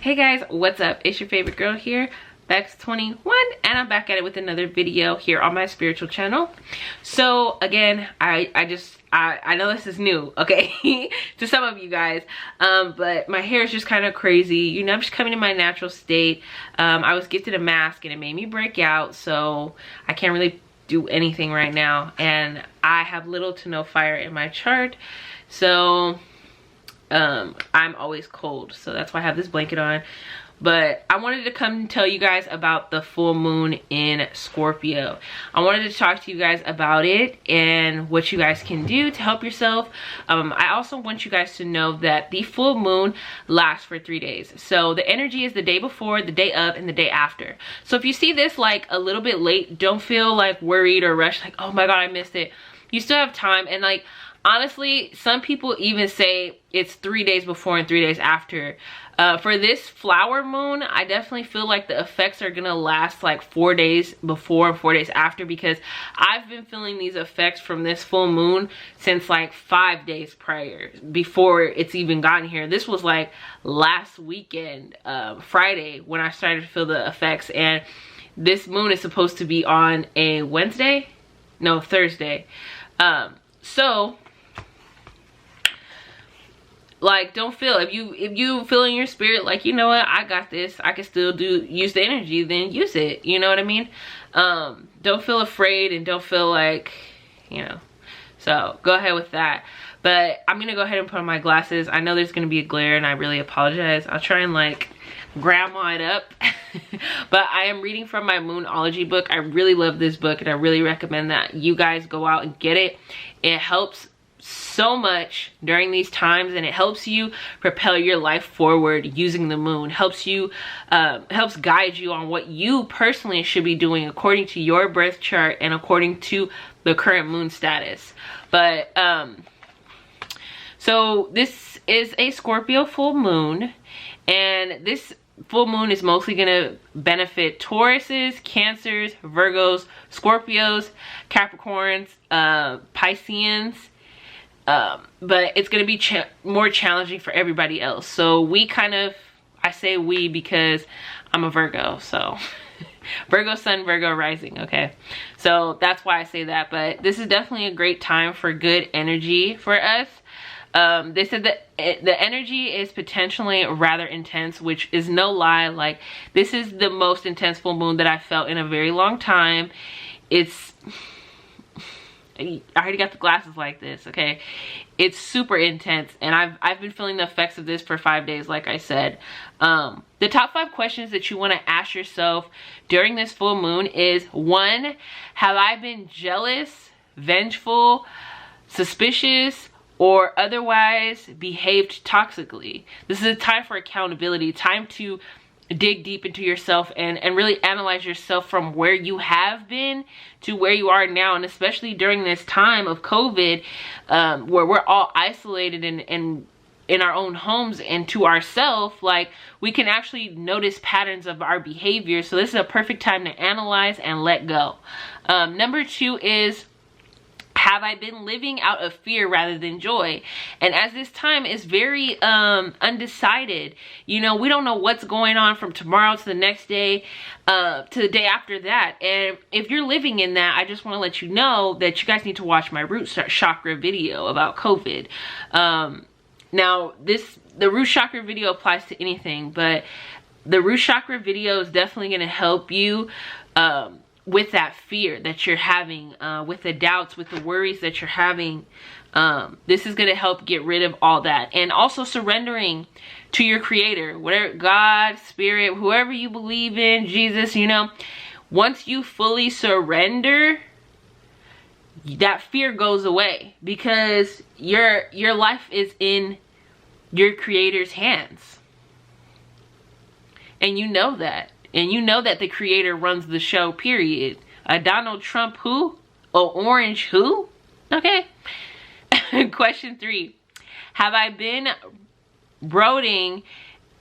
Hey guys, what's up? It's your favorite girl here, Bex21, and I'm back at it with another video here on my spiritual channel. So again, I know this is new, okay, to some of you guys, but my hair is just kind of crazy. You know, I'm just coming in my natural state. I was gifted a mask and it made me break out, so I can't really do anything right now, and I have little to no fire in my chart, so I'm always cold, so that's why I have this blanket on. But I wanted to come and tell you guys about the full moon in Scorpio. I wanted to talk to you guys about it and what you guys can do to help yourself. I also want you guys to know that the full moon lasts for 3 days. So the energy is the day before, the day of, and the day after. So if you see this like a little bit late, don't feel like worried or rushed, like, oh my god, I missed it. You still have time. And like, honestly, some people even say it's 3 days before and 3 days after. For this flower moon, I definitely feel like the effects are gonna last like 4 days before and 4 days after, because I've been feeling these effects from this full moon since like 5 days prior, before it's even gotten here. This was like last weekend, Friday, when I started to feel the effects, and this moon is supposed to be on a Wednesday? No, Thursday. So like, don't feel, if you feel in your spirit like, you know what, I got this, I can still use the energy, then use it, you know what I mean? Don't feel afraid and don't feel like, you know, so go ahead with that. But I'm gonna go ahead and put on my glasses. I know there's gonna be a glare and I really apologize. I'll try and like grandma it up. But I am reading from my Moonology book. I really love this book and I really recommend that you guys go out and get it. It helps so much during these times, and it helps you propel your life forward using the moon. Helps you helps guide you on what you personally should be doing according to your birth chart and according to the current moon status. But so this is a Scorpio full moon, and this full moon is mostly gonna benefit Tauruses, Cancers, Virgos, Scorpios, Capricorns, Pisceans, but it's going to be more challenging for everybody else. So we kind of, I say we because I'm a Virgo, so Virgo sun, Virgo rising, okay? So that's why I say that, but this is definitely a great time for good energy for us. They said that the energy is potentially rather intense, which is no lie. Like, this is the most intense full moon that I felt in a very long time. I already got the glasses like this, okay? It's super intense, and I've been feeling the effects of this for 5 days, like I said. The top 5 questions that you want to ask yourself during this full moon is, 1, have I been jealous, vengeful, suspicious, or otherwise behaved toxically? This is a time for accountability, time to dig deep into yourself and really analyze yourself from where you have been to where you are now. And especially during this time of COVID, where we're all isolated and in our own homes and to ourselves, like, we can actually notice patterns of our behavior. So this is a perfect time to analyze and let go. Number 2 is, have I been living out of fear rather than joy? And as this time is very undecided, you know, we don't know what's going on from tomorrow to the next day, to the day after that. And if you're living in that, I just want to let you know that you guys need to watch my root chakra video about COVID. Now, the root chakra video applies to anything, but the root chakra video is definitely going to help you with that fear that you're having, with the doubts, with the worries that you're having. This is going to help get rid of all that. And also surrendering to your creator, whatever, God, spirit, whoever you believe in, Jesus, you know. Once you fully surrender, that fear goes away, because your life is in your creator's hands. And you know that. And you know that the creator runs the show, period. Donald Trump who? Oh, Orange who? Okay. Question 3. Have I been brooding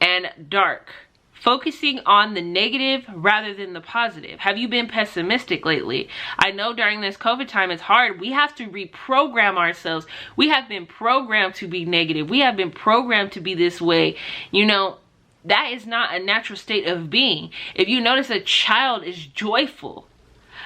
and dark? Focusing on the negative rather than the positive. Have you been pessimistic lately? I know during this COVID time it's hard. We have to reprogram ourselves. We have been programmed to be negative. We have been programmed to be this way. You know, that is not a natural state of being. If you notice, a child is joyful.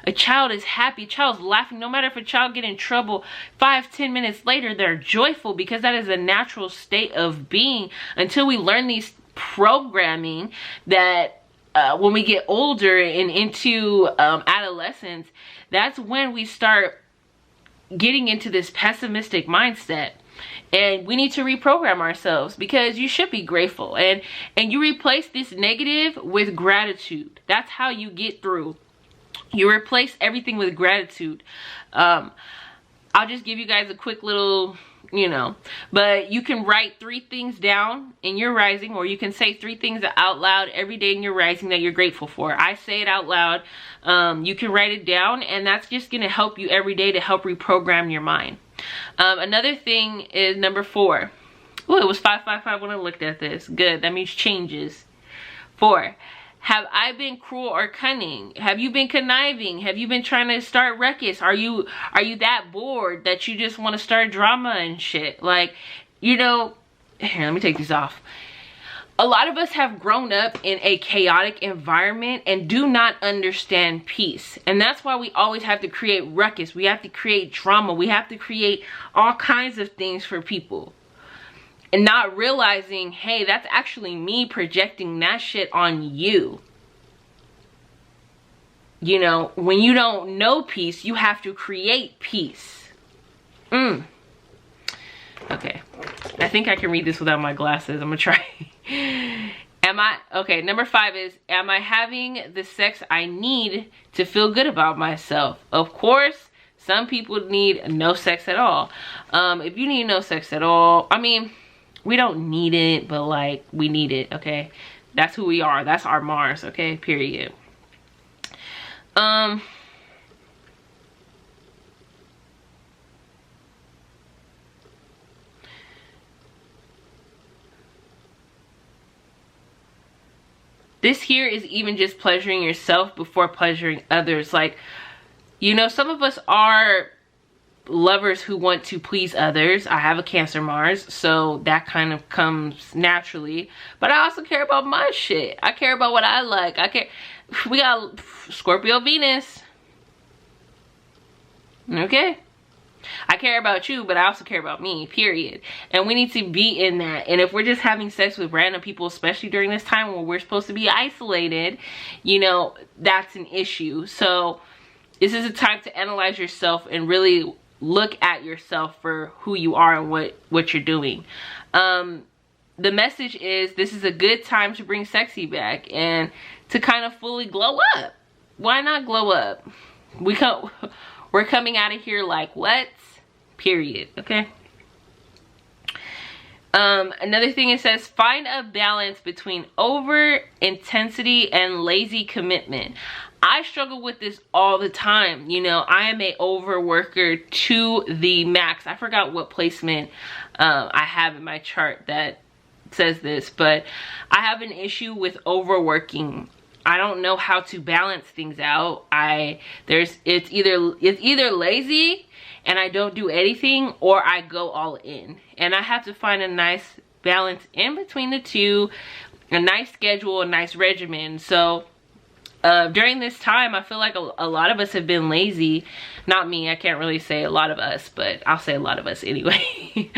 A child is happy. A child's laughing. No matter if a child get in trouble, 5-10 minutes later, they're joyful, because that is a natural state of being, until we learn these programming that when we get older and into adolescence, that's when we start getting into this pessimistic mindset. And we need to reprogram ourselves, because you should be grateful, and you replace this negative with gratitude. That's how you get through. You replace everything with gratitude. I'll just give you guys a quick little, but you can write 3 things down in your rising, or you can say 3 things out loud every day in your rising that you're grateful for. I say it out loud. You can write it down, and that's just going to help you every day to help reprogram your mind. Another thing is number 4. Oh, it was 555 when I looked at this. Good. That means changes. 4. Have I been cruel or cunning? Have you been conniving? Have you been trying to start ruckus? Are you that bored that you just want to start drama and shit? Like, here, let me take these off. A lot of us have grown up in a chaotic environment and do not understand peace. And that's why we always have to create ruckus. We have to create drama. We have to create all kinds of things for people. And not realizing, hey, that's actually me projecting that shit on you. When you don't know peace, you have to create peace. Okay. I think I can read this without my glasses. I'm gonna try. Okay, number 5 is, am I having the sex I need to feel good about myself? Of course, some people need no sex at all. If you need no sex at all, we don't need it, but like, we need it, okay? That's who we are. That's our Mars, okay? Period. This here is even just pleasuring yourself before pleasuring others. Like, some of us are lovers who want to please others. I have a Cancer Mars, so that kind of comes naturally. But I also care about my shit. I care about what I like. We got Scorpio Venus. Okay? I care about you, but I also care about me, period. And we need to be in that. And if we're just having sex with random people, especially during this time where we're supposed to be isolated, that's an issue. So this is a time to analyze yourself and really look at yourself for who you are and what you're doing. The message is, this is a good time to bring sexy back and to kind of fully glow up. Why not glow up? We're coming out of here like what? Period. Okay. Another thing, it says, find a balance between over intensity and lazy commitment. I struggle with this all the time. I am a overworker to the max. I forgot what placement I have in my chart that says this, but I have an issue with overworking. I don't know how to balance things out. It's either lazy and I don't do anything, or I go all in. And I have to find a nice balance in between the two, a nice schedule, a nice regimen. So during this time, I feel like a lot of us have been lazy. Not me, I can't really say a lot of us, but I'll say a lot of us anyway.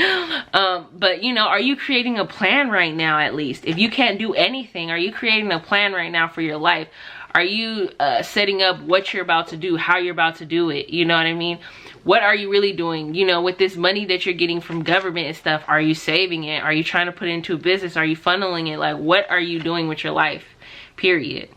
But are you creating a plan right now? At least if you can't do anything, are you creating a plan right now for your life? Are you setting up what you're about to do, how you're about to do it? You know what I mean? What are you really doing? With this money that you're getting from government and stuff, are you saving it? Are you trying to put it into a business? Are you funneling it? Like, what are you doing with your life? Period.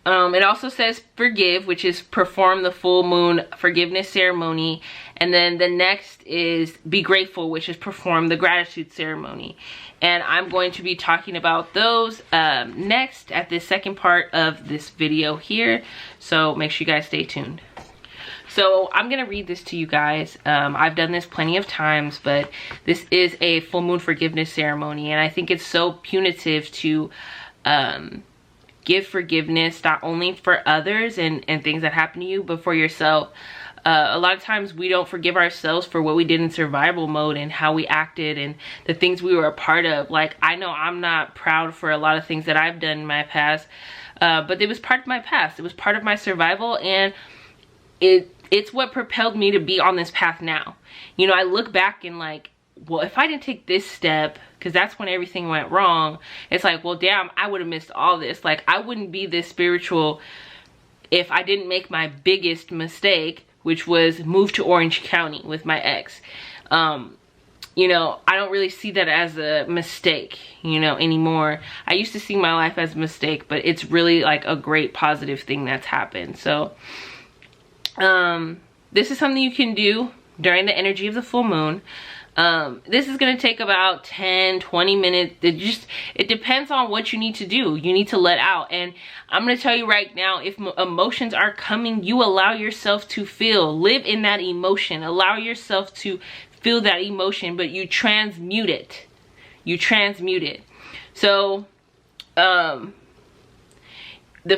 It also says forgive, which is perform the full moon forgiveness ceremony. And then the next is be grateful, which is perform the gratitude ceremony. And I'm going to be talking about those next at the second part of this video here. So make sure you guys stay tuned. So I'm going to read this to you guys. I've done this plenty of times, but this is a full moon forgiveness ceremony. And I think it's so punitive to give forgiveness, not only for others and things that happen to you, but for yourself. A lot of times we don't forgive ourselves for what we did in survival mode and how we acted and the things we were a part of. Like, I know I'm not proud for a lot of things that I've done in my past, but it was part of my past. It was part of my survival, and it's what propelled me to be on this path now. You know, I look back and like, well, if I didn't take this step, because that's when everything went wrong, it's like, well, damn, I would have missed all this. Like, I wouldn't be this spiritual if I didn't make my biggest mistake, which was move to Orange County with my ex. You know, I don't really see that as a mistake, you know, anymore. I used to see my life as a mistake, but it's really like a great positive thing that's happened. So, this is something you can do during the energy of the full moon. This is going to take about 10-20 minutes. It depends on what you need to do. You need to let out. And I'm going to tell you right now, if emotions are coming, you allow yourself to feel. Live in that emotion. Allow yourself to feel that emotion, but you transmute it. You transmute it. So, the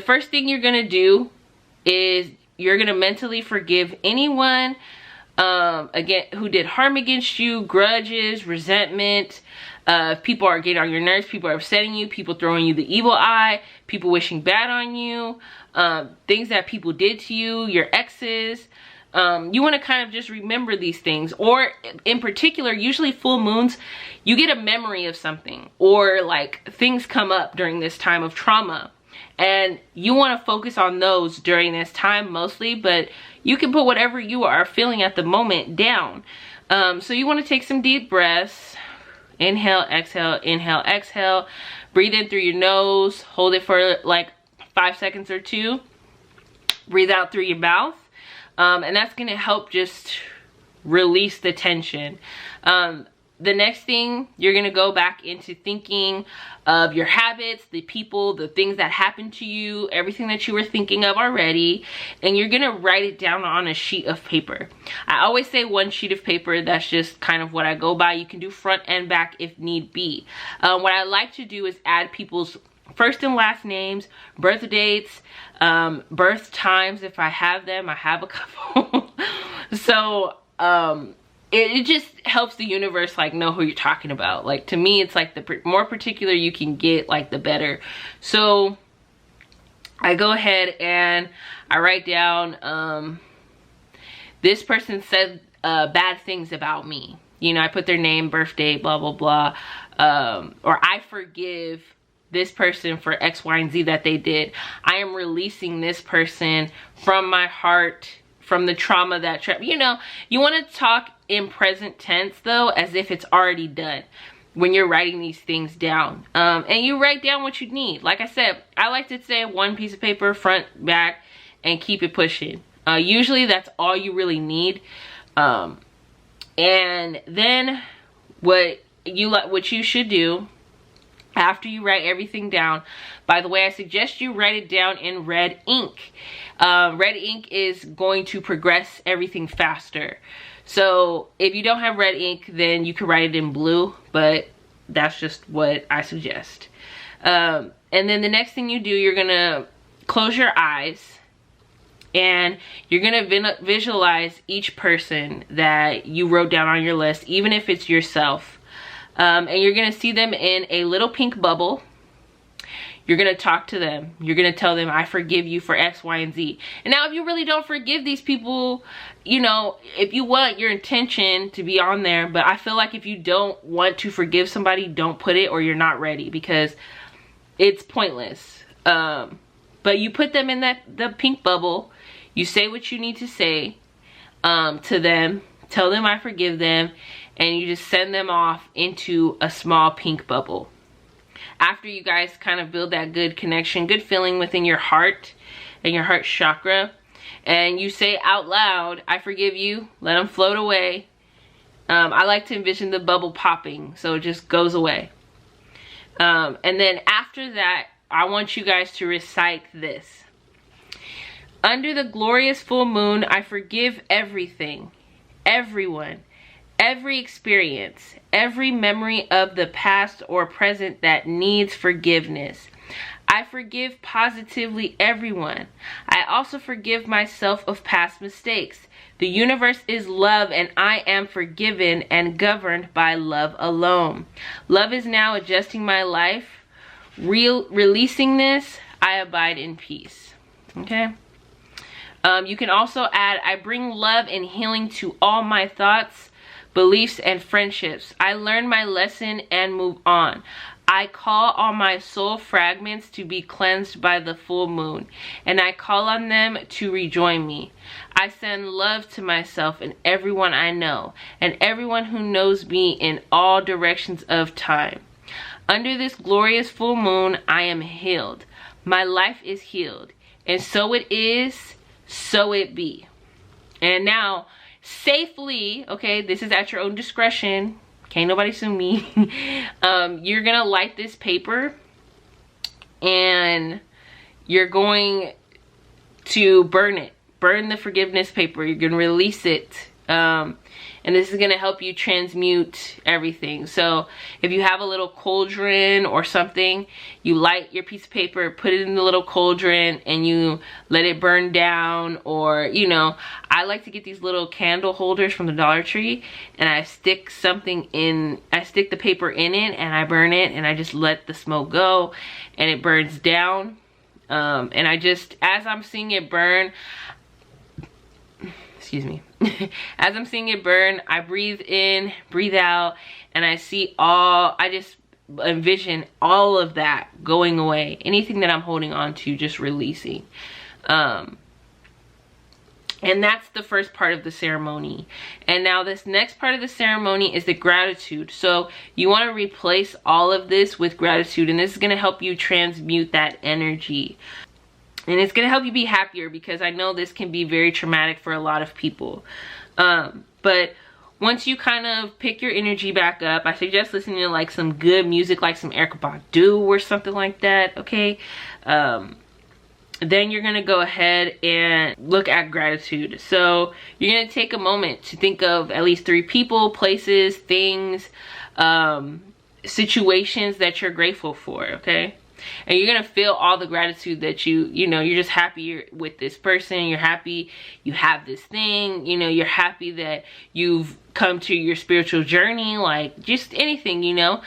first thing you're going to do is you're going to mentally forgive anyone again who did harm against you, grudges, resentment. People are getting on your nerves, people are upsetting you, people throwing you the evil eye, people wishing bad on you, things that people did to you, your exes. You want to kind of just remember these things. Or in particular, usually full moons, you get a memory of something, or like things come up during this time of trauma, and you want to focus on those during this time mostly, but you can put whatever you are feeling at the moment down. So you want to take some deep breaths. Inhale, exhale, breathe in through your nose, hold it for like 5 seconds or 2, breathe out through your mouth, and that's going to help just release the tension. The next thing, you're going to go back into thinking of your habits, the people, the things that happened to you, everything that you were thinking of already, and you're going to write it down on a sheet of paper. I always say 1 sheet of paper. That's just kind of what I go by. You can do front and back if need be. What I like to do is add people's first and last names, birth dates, birth times if I have them. I have a couple. So, it just helps the universe like know who you're talking about. Like, to me, it's like the more particular you can get, like the better. So I go ahead and I write down, this person said bad things about me. You know, I put their name, birthday, blah, blah, blah. Or I forgive this person for X, Y, and Z that they did. I am releasing this person from my heart, from the trauma that you know, you want to talk in present tense though, as if it's already done when you're writing these things down. And you write down what you need. Like I said, I like to say 1 piece of paper, front, back, and keep it pushing. Usually that's all you really need. And then what you should do after you write everything down, by the way, I suggest you write it down in red ink. Red ink is going to progress everything faster. So if you don't have red ink, then you can write it in blue, but that's just what I suggest. And then the next thing you do, you're gonna close your eyes and you're gonna visualize each person that you wrote down on your list, even if it's yourself. And you're gonna see them in a little pink bubble. You're going to talk to them. You're going to tell them, I forgive you for X, Y, and Z. And now if you really don't forgive these people, you know, if you want your intention to be on there, but I feel like if you don't want to forgive somebody, don't put it, or you're not ready, because it's pointless. But you put them in the pink bubble. You say what you need to say to them. Tell them I forgive them. And you just send them off into a small pink bubble. After you guys kind of build that good connection, good feeling within your heart and your heart chakra, and you say out loud, I forgive you, let them float away. I like to envision the bubble popping, so it just goes away. And then after that, I want you guys to recite this. Under the glorious full moon, I forgive everything, everyone, every experience, every memory of the past or present that needs forgiveness. I forgive positively everyone. I also forgive myself of past mistakes. The universe is love, and I am forgiven and governed by love alone. Love is now adjusting my life. Releasing this, I abide in peace. Okay. You can also add, I bring love and healing to all my thoughts, beliefs, and friendships. I learn my lesson and move on. I call all my soul fragments to be cleansed by the full moon, and I call on them to rejoin me. I send love to myself and everyone I know, and everyone who knows me in all directions of time. Under this glorious full moon, I am healed. My life is healed, and so it is, so it be. And now, safely, okay, this is at your own discretion. Can't nobody sue me. You're gonna light this paper, and you're going to burn it. Burn the forgiveness paper. You're gonna release it. And this is gonna help you transmute everything. So if you have a little cauldron or something, you light your piece of paper, put it in the little cauldron, and you let it burn down. Or, you know, I like to get these little candle holders from the Dollar Tree, and I stick something in, I stick the paper in it, and I burn it, and I just let the smoke go, and it burns down. And I just, as I'm seeing it burn, excuse me, as I'm seeing it burn, I breathe in, breathe out, and I see I just envision all of that going away. Anything that I'm holding on to, just releasing. And that's the first part of the ceremony. And now this next part of the ceremony is the gratitude. So you want to replace all of this with gratitude, and this is going to help you transmute that energy. And it's going to help you be happier, because I know this can be very traumatic for a lot of people. But once you kind of pick your energy back up, I suggest listening to like some good music, like some Erykah Badu or something like that, okay? Then you're going to go ahead and look at gratitude. So you're going to take a moment to think of at least 3 people, places, things, situations that you're grateful for, okay? And you're gonna feel all the gratitude that you know, you're just happy you're with this person, you're happy you have this thing, you know, you're happy that you've come to your spiritual journey, like just anything, you know.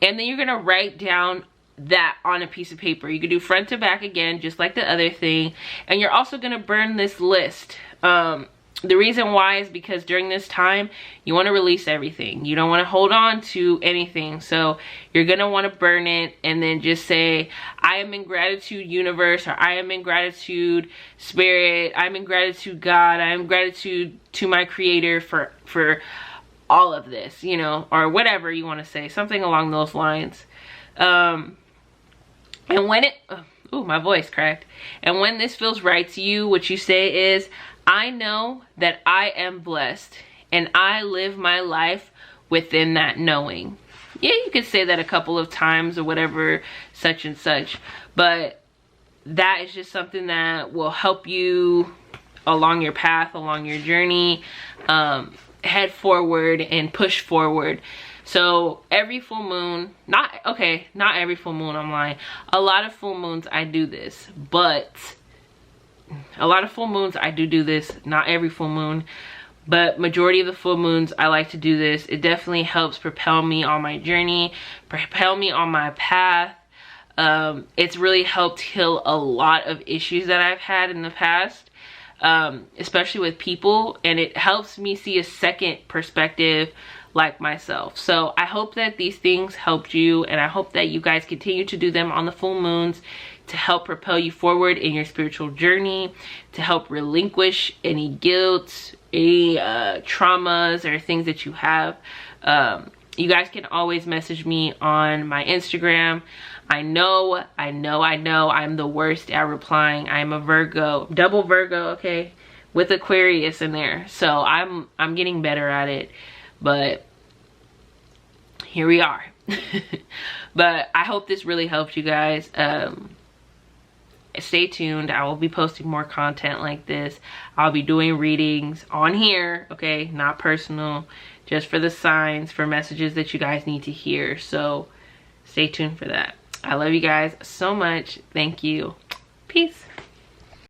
And then you're gonna write down that on a piece of paper. You can do front to back again, just like the other thing. And you're also gonna burn this list. The reason why is because during this time, you want to release everything. You don't want to hold on to anything. So you're going to want to burn it, and then just say, I am in gratitude, universe, or I am in gratitude, spirit. I'm in gratitude, God. I am in gratitude to my creator for all of this, you know, or whatever you want to say, something along those lines. And when it, ooh, my voice cracked. And when this feels right to you, what you say is, I know that I am blessed, and I live my life within that knowing. Yeah, you could say that a couple of times or whatever, such and such. But that is just something that will help you along your path, along your journey, head forward and push forward. So every full moon, not every full moon, I'm lying. A lot of full moons I do this, but a lot of full moons I do this, not every full moon, but majority of the full moons I like to do this. It definitely helps propel me on my journey, propel me on my path. It's really helped heal a lot of issues that I've had in the past, especially with people, and it helps me see a second perspective like myself. So I hope that these things helped you, and I hope that you guys continue to do them on the full moons to help propel you forward in your spiritual journey, to help relinquish any guilt, any traumas or things that you have. You guys can always message me on my Instagram. I know I'm the worst at replying. I'm a Virgo, double Virgo, okay, with Aquarius in there. So I'm getting better at it, but here we are. But I hope this really helped you guys. stay tuned. I will be posting more content like this. I'll be doing readings on here, okay? Not personal, just for the signs, for messages that you guys need to hear. So stay tuned for that. I love you guys so much. Thank you. Peace.